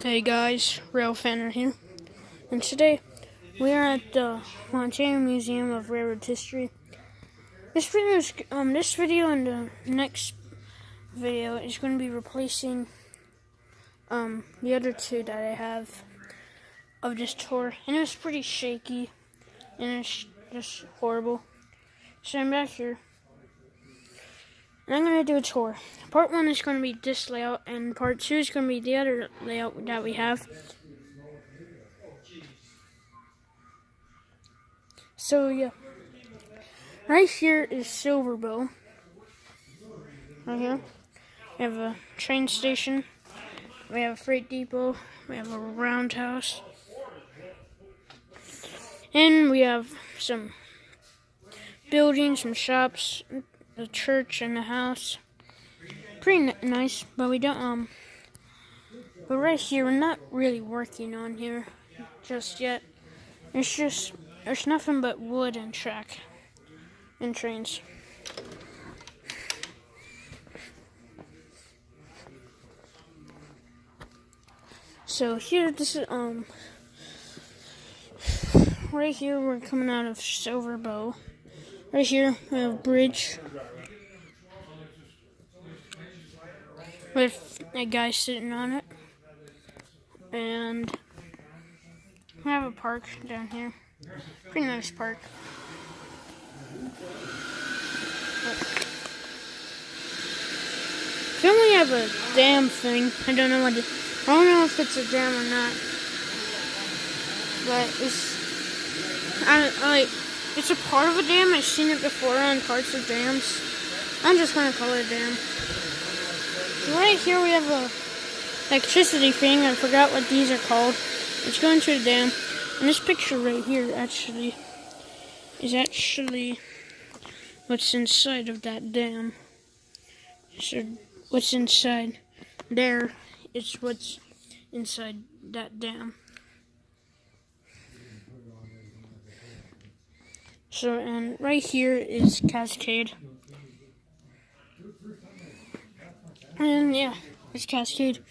Hey guys, Rail Fanner here, and today we are at the Montana Museum of Railroad History. This video and the next video is going to be replacing the other two that I have of this tour, and it was pretty shaky, and it's just horrible. So I'm back here, and I'm going to do a tour. Part 1 is going to be this layout, and part 2 is going to be the other layout that we have. So yeah, right here is Silverbow. Right here, we have a train station, we have a freight depot, we have a roundhouse, and we have some buildings, some shops, a church, and a house. Pretty nice, but we don't but right here we're not really working on here just yet. There's nothing but wood and track and trains. So here, this is right here we're coming out of Silverbow. Right here we have a bridge with a guy sitting on it, and we have a park down here. Pretty nice park. We only have a dam thing. I don't know if it's a dam or not, but it's a part of a dam. I've seen it before on parts of dams. I'm just gonna call it a dam. So right here we have a electricity thing. I forgot what these are called. It's going to the dam. And this picture right here is actually what's inside of that dam. So what's inside there is what's inside that dam. So, and right here is Cascade. And yeah, it's Cascade.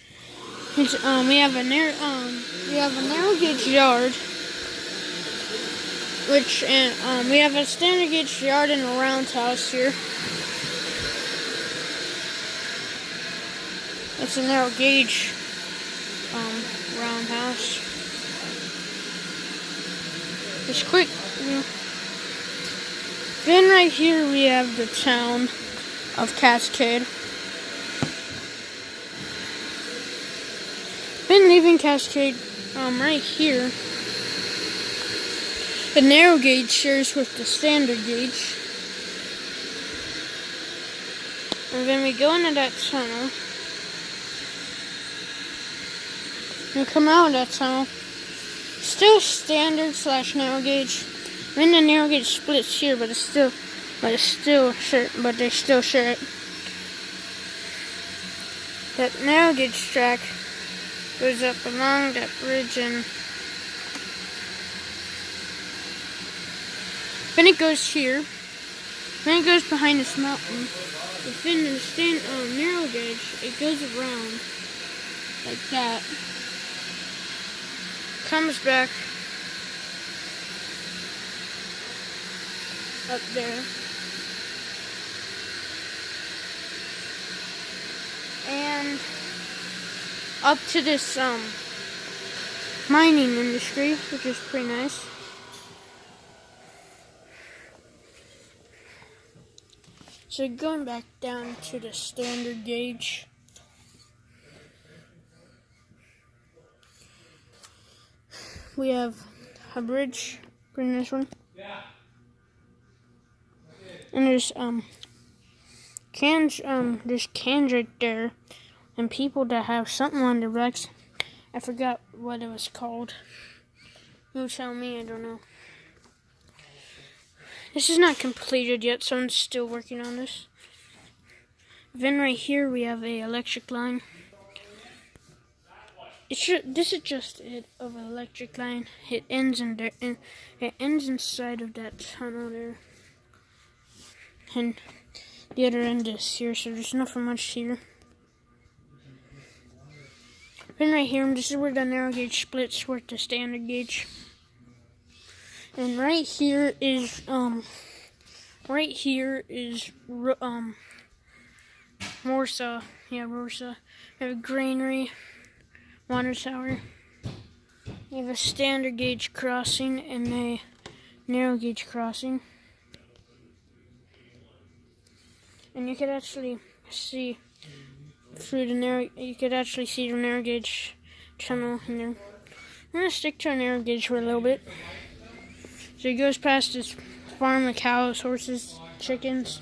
It's, we have a narrow gauge yard, we have a standard gauge yard and a roundhouse here. It's a narrow gauge roundhouse. It's quick. Then right here we have the town of Cascade. Then leaving Cascade, right here, the narrow gauge shares with the standard gauge. And then we go into that tunnel. And come out of that tunnel. Still standard / narrow gauge. Then the narrow gauge splits here, but they still share it. That narrow gauge track goes up along that bridge, and then it goes here. Then it goes behind this mountain. But then the narrow gauge, it goes around like that. Comes back up there. And up to this mining industry, which is pretty nice. So going back down to the standard gauge, we have a bridge, pretty nice one. And there's cans right there, and people that have something on their backs. I forgot what it was called. You tell me, I don't know. This is not completed yet, someone's still working on this. Then right here we have a electric line. This is just it of an electric line. It ends in there, and it ends inside of that tunnel there. And the other end is here, so there's nothing much here. Then right here, this is where the narrow gauge splits with the standard gauge. And right here is Warsaw. Yeah, Warsaw. We have a granary, water tower. We have a standard gauge crossing and a narrow gauge crossing. And you could actually see through the narrow. You could actually see the narrow gauge tunnel in there. I'm gonna stick to our narrow gauge for a little bit. So it goes past this farm of cows, horses, chickens.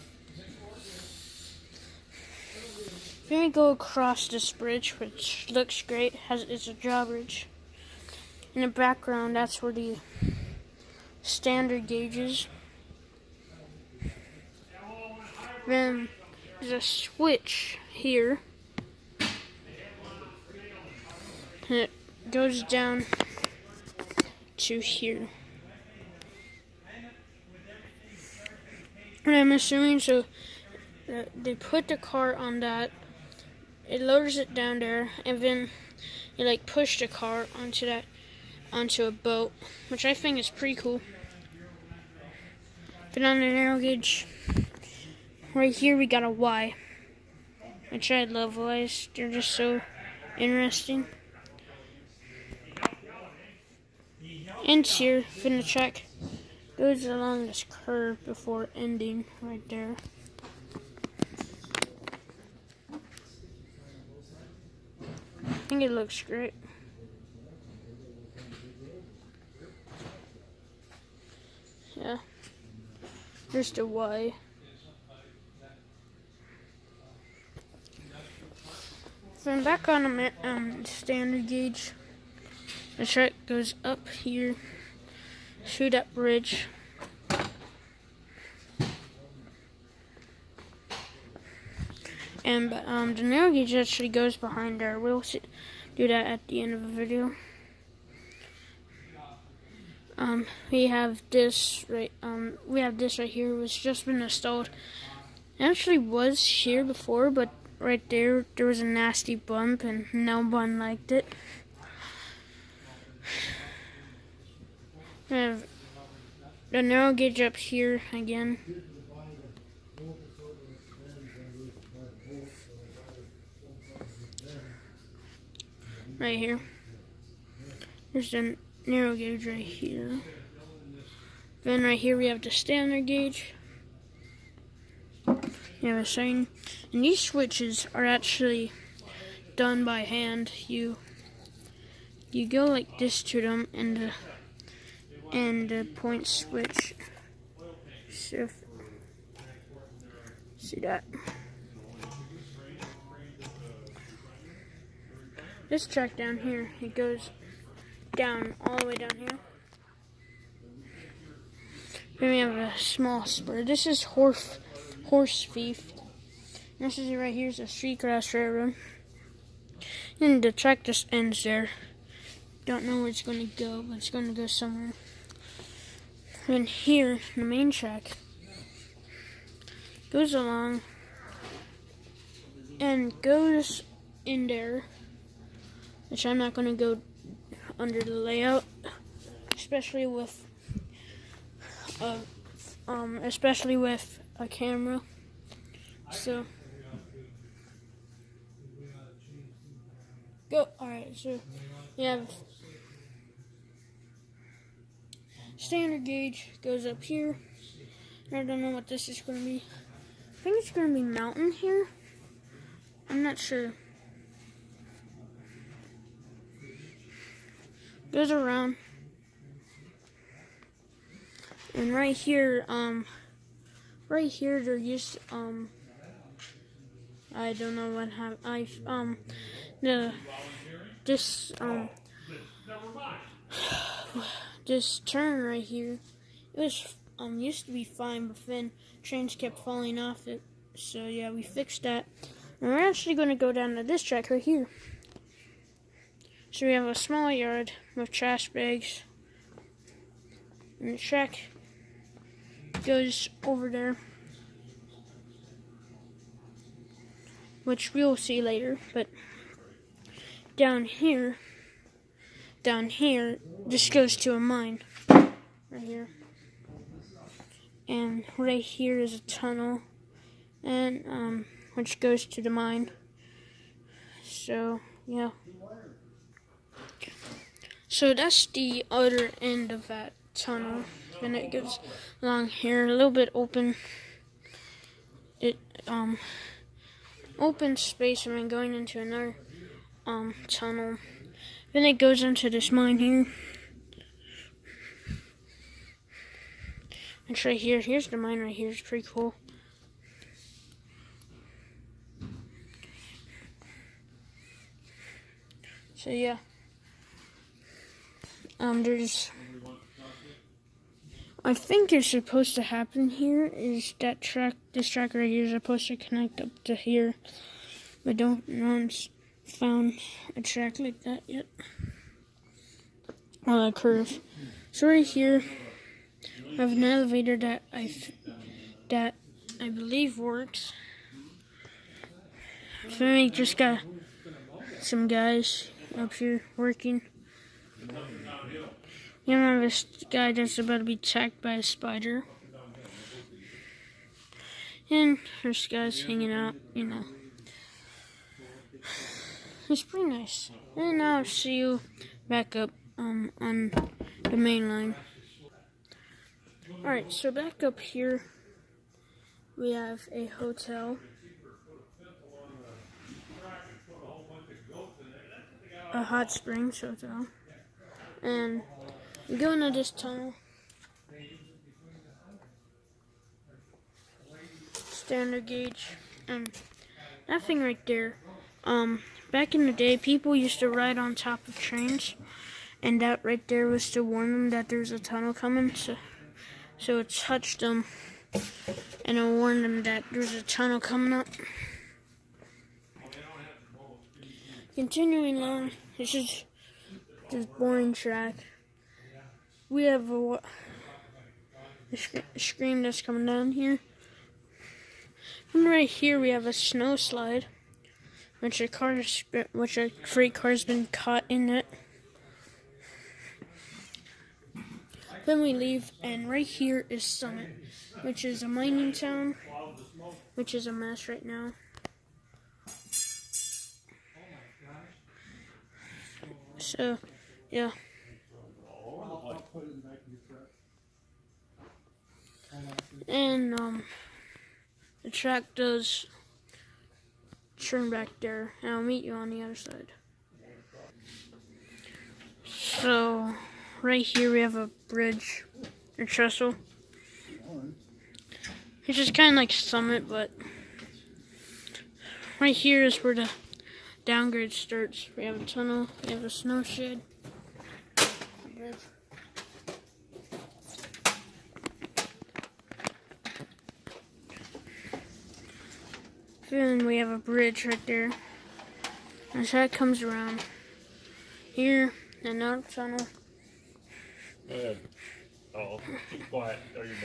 Then we go across this bridge, which looks great. It's a drawbridge. In the background, that's where the standard gauge is. Then there's a switch here. And it goes down to here. And I'm assuming so they put the car on that. It lowers it down there, and then you like push the car onto a boat, which I think is pretty cool. But on the narrow gauge, right here we got a Y, which I love Ys. They're just so interesting. And here, then the track goes along this curve before ending right there. I think it looks great. Yeah. There's the Y. Then back on the standard gauge, the track goes up here through that bridge. And the narrow gauge actually goes behind there. We'll do that at the end of the video. We have this right. We have this right here, which just been installed. It actually was here before, but right there was a nasty bump, and no one liked it. We have the narrow gauge up here again. Right here. There's the narrow gauge right here. Then right here we have the standard gauge. You have a sign. And these switches are actually done by hand. You go like this to them, and the point switch shift. See that? This track down here, it goes down all the way down here. Then we have a small spur. This is horse thief. This is right here is a street grass railroad. And the track just ends there. Don't know where it's going to go, but it's going to go somewhere. And here, the main track goes along and goes in there, which I'm not going to go under the layout, especially with a camera. So go. Alright, so you have standard gauge goes up here. I don't know what this is going to be. I think it's going to be mountain here. I'm not sure. Goes around. And right here there used I don't know what happened. This turn right here, it was used to be fine, but then trains kept falling off it. So yeah, we fixed that. And we're actually going to go down to this track right here. So we have a small yard with trash bags, and the track goes over there, which we'll see later, but down here, this goes to a mine, right here. And right here is a tunnel, and which goes to the mine. So yeah. So that's the other end of that tunnel, and it goes along here, a little bit open. It open space, and then going into another tunnel. Then it goes into this mine here. It's right here. Here's the mine right here. It's pretty cool. So yeah. There's, I think it's supposed to happen here is that this track right here is supposed to connect up to here, but no one's found a track like that yet. Well, a curve. So right here, I have an elevator that I believe works. So we just got some guys up here working. You remember this guy that's about to be attacked by a spider? And this guy's hanging out, you know. It's pretty nice. And now I'll see you back up on the main line. Alright, so back up here we have a hotel. A hot springs hotel. And we go into this tunnel. Standard gauge. And that thing right there. Back in the day, people used to ride on top of trains. And that right there was to warn them that there's a tunnel coming. So it touched them. And it warned them that there's a tunnel coming up. Continuing on, this is this boring track. We have a screen that's coming down here. And right here we have a snow slide, which a freight car's been caught in it. Then we leave, and right here is Summit, which is a mining town, which is a mess right now. So, yeah. And, the track does turn back there, and I'll meet you on the other side. So, right here we have a bridge, or trestle. It's just kind of like Summit, but right here is where the downgrade starts. We have a tunnel, we have a snow shed. Then we have a bridge right there. And so that comes around here, another tunnel. Go ahead. Oh, keep quiet. Are you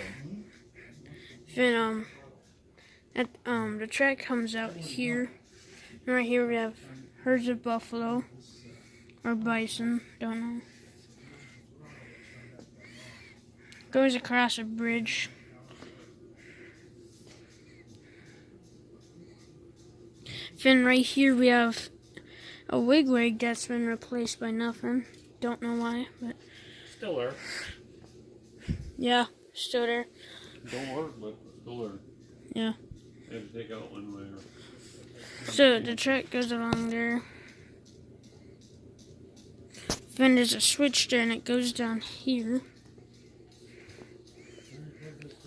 done? Then the track comes out here. And right here we have herds of buffalo or bison, don't know. Goes across a bridge. Then right here we have a wigwag that's been replaced by nothing. Don't know why, but Still there. yeah, still there. Don't work, but still there. Yeah. I had to take out one later. So the track goes along there. Then there's a switch there, and it goes down here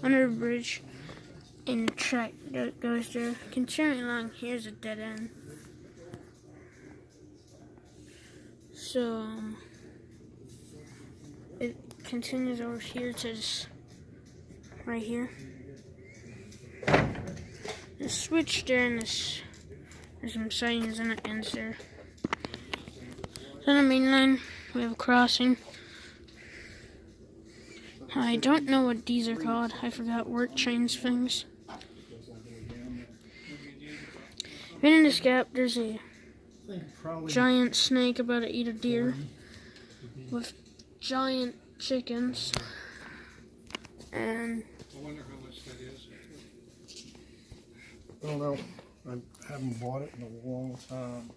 under the bridge, and the track that goes there. Continuing along, here's a dead end. So it continues over here to this right here. The switch there, and there's some signs, and it ends there. So on the main line, we have a crossing. I don't know what these are called. I forgot work trains things. Then in this gap, there's a think probably giant snake about to eat a deer 40 would be- with giant chickens. And I wonder how much that is. I don't know. I haven't bought it in a long time.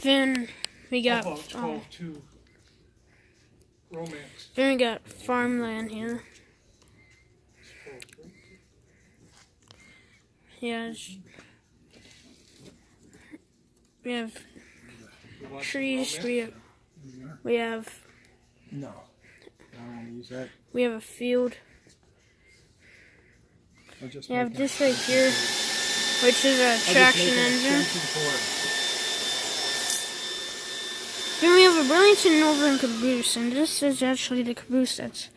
then we got About 12.2 Romance. then we got farmland here. Yeah, we have You want trees. Romance? We have No. I don't want to use that. we have a field. I'll just We have make a- this right here, which is a I'll just traction make an engine. extension for Then we have a Burlington Northern caboose, and this is actually the caboose that's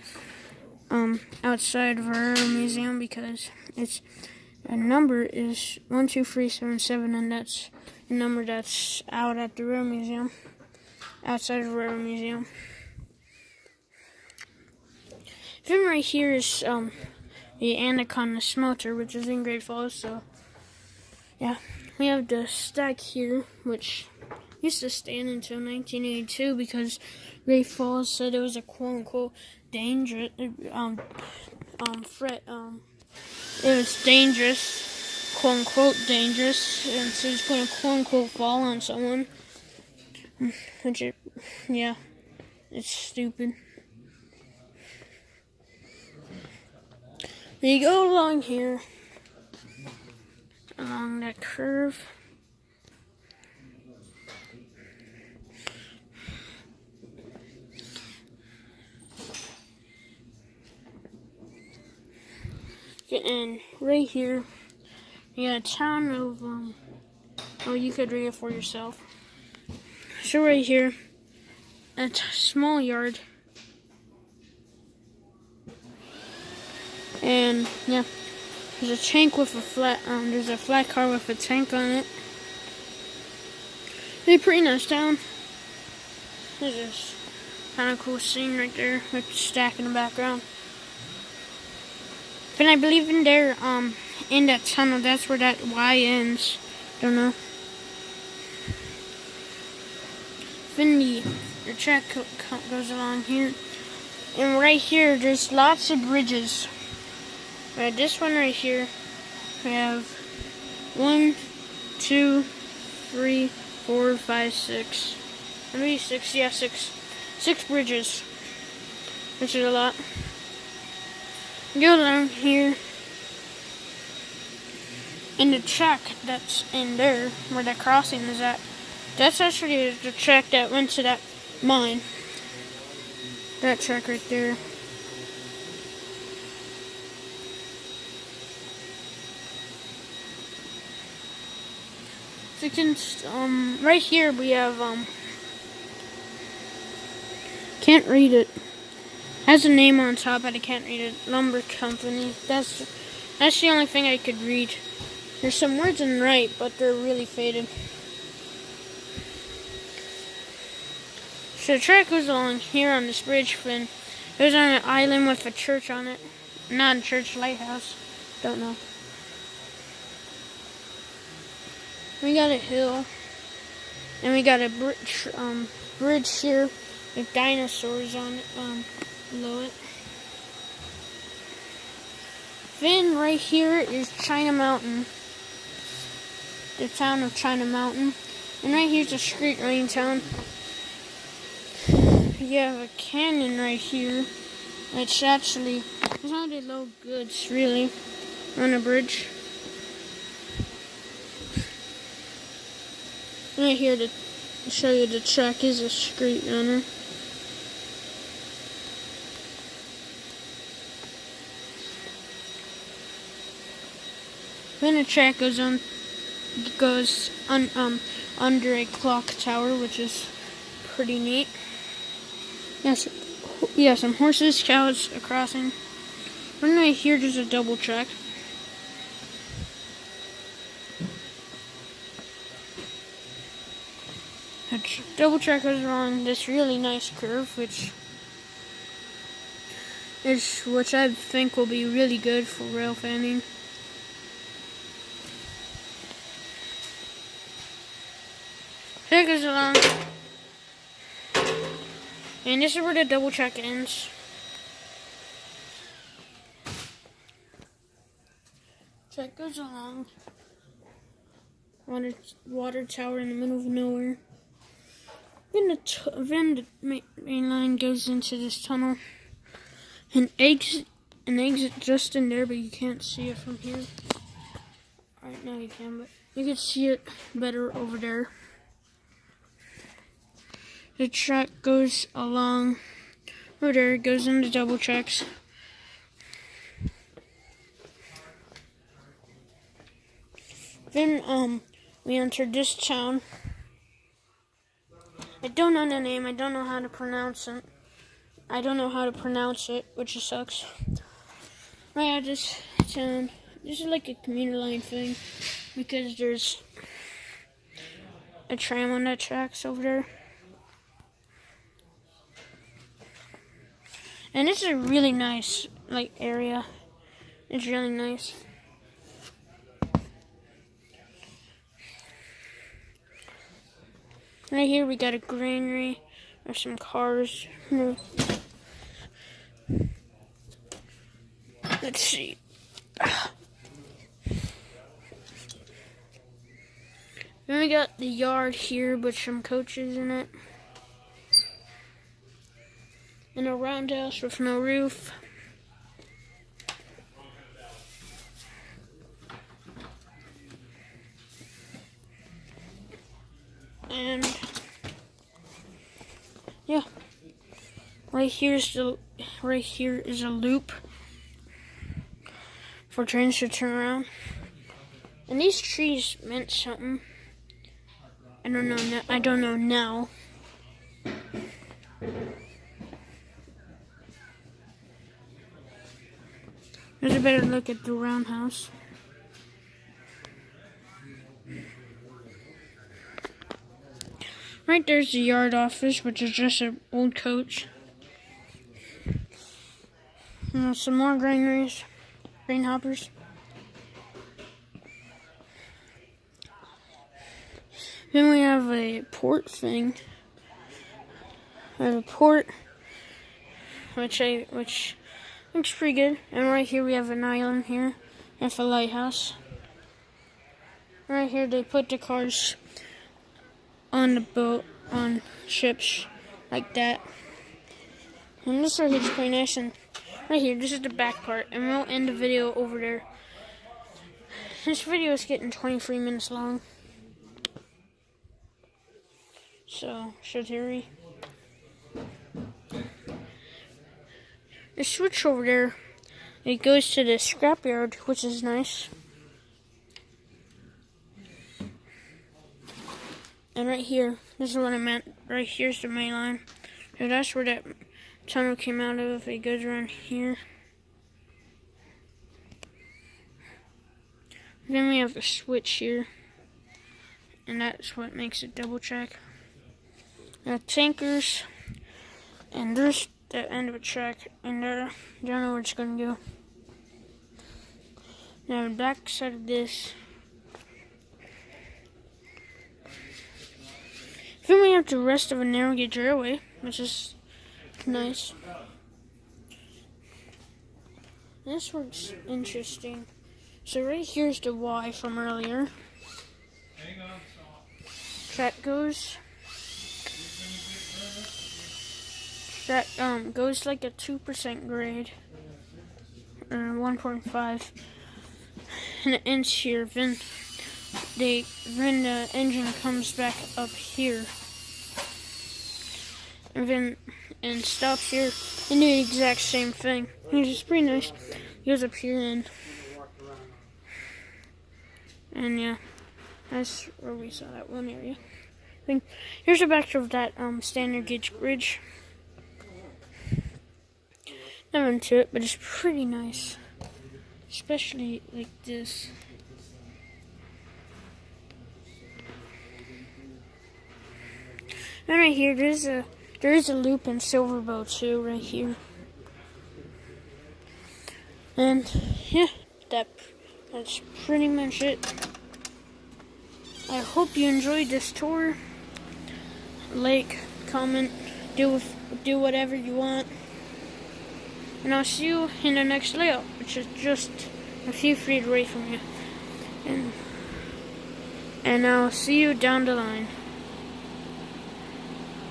outside of our museum because its number is 12377, and that's the number that's out at the Railroad Museum, outside of the Railroad Museum. Then right here is the Anaconda Smelter, which is in Great Falls. So yeah, we have the stack here, which used to stand until 1982 because Great Falls said it was a quote-unquote dangerous it was dangerous, quote-unquote dangerous, and so it's going to quote-unquote fall on someone, which yeah, it's stupid. Then you go along here, along that curve. And right here, you got a town of, oh, you could read it for yourself. So right here, a small yard. And, yeah, there's a tank with a there's a flat car with a tank on it. It's a pretty nice town. There's this kind of cool scene right there with the stack in the background. And I believe in there, in that tunnel, that's where that Y ends. Don't know. Then the track goes along here. And right here, there's lots of bridges. Right, this one right here, we have 1, 2, 3, 4, 5, 6. Maybe 6, yeah, 6. 6 bridges. Which is a lot. Go down here, and the track that's in there, where that crossing is at, that's actually the track that went to that mine. That track right there. So you can, right here we have, can't read it. Has a name on top, but I can't read it. Lumber Company. That's the only thing I could read. There's some words in right, but they're really faded. So the track goes along here on this bridge, and it goes on an island with a church on it. Not a church, lighthouse. Don't know. We got a hill, and we got a bridge here with dinosaurs on it. Below it. Then right here is China Mountain, the town of China Mountain, and right here's a street rain town. You have a canyon right here. It's actually, it's not a low goods really on a bridge. Right here to show you the track is a street runner. Then the track goes under a clock tower, which is pretty neat. Yes, yeah, some horses, cows, a crossing. Right here, there's a double track. A double track goes along this really nice curve, which I think will be really good for rail fanning. So it goes along. And this is where the double track ends. So it goes along. Water tower in the middle of nowhere. Then the main line goes into this tunnel. And exit just in there, but you can't see it from here. Right now you can, but you can see it better over there. The track goes along over there, it goes into double tracks. Then we entered this town. I don't know the name, I don't know how to pronounce it. Which sucks. Right at this town, this is like a commuter line thing because there's a tram on that tracks over there. And it's a really nice area. It's really nice. Right here we got a granary. There's some cars. Let's see. Then we got the yard here with some coaches in it. And a roundhouse with no roof. And yeah, right here is a loop for trains to turn around. And these trees meant something. I don't know now. There's a better look at the roundhouse. Right there's the yard office, which is just an old coach. And some more granaries, grain hoppers. Then we have a port thing. We have a port, which looks pretty good. And right here we have an island here, and a lighthouse. Right here they put the cars on the boat, on ships, like that. And this right here is pretty nice. And right here, this is the back part, and we'll end the video over there. This video is getting 23 minutes long. So, should hurry. The switch over there, it goes to the scrapyard, which is nice. And right here, this is what I meant. Right here's the main line. So that's where that tunnel came out of. It goes around here. Then we have a switch here. And that's what makes it double track. Now tankers. And there's the end of a track. And there, I don't know where it's going to go. Now the back side of this. Then we have the rest of a narrow gauge railway, which is nice. This works interesting. So right here's the Y from earlier. Track goes. That goes like a 2% grade, or 1.5, and it ends here. Then the engine comes back up here, and stops here, and do the exact same thing. Which is pretty nice. Goes up here and yeah, that's where we saw that one area. Here's a picture of that standard gauge bridge. Never into it, but it's pretty nice, especially like this. And right here, there is a loop in Silverbow too, right here. And yeah, that's pretty much it. I hope you enjoyed this tour. like, comment, do whatever you want. And I'll see you in the next layout, which is just a few feet away from you. And I'll see you down the line.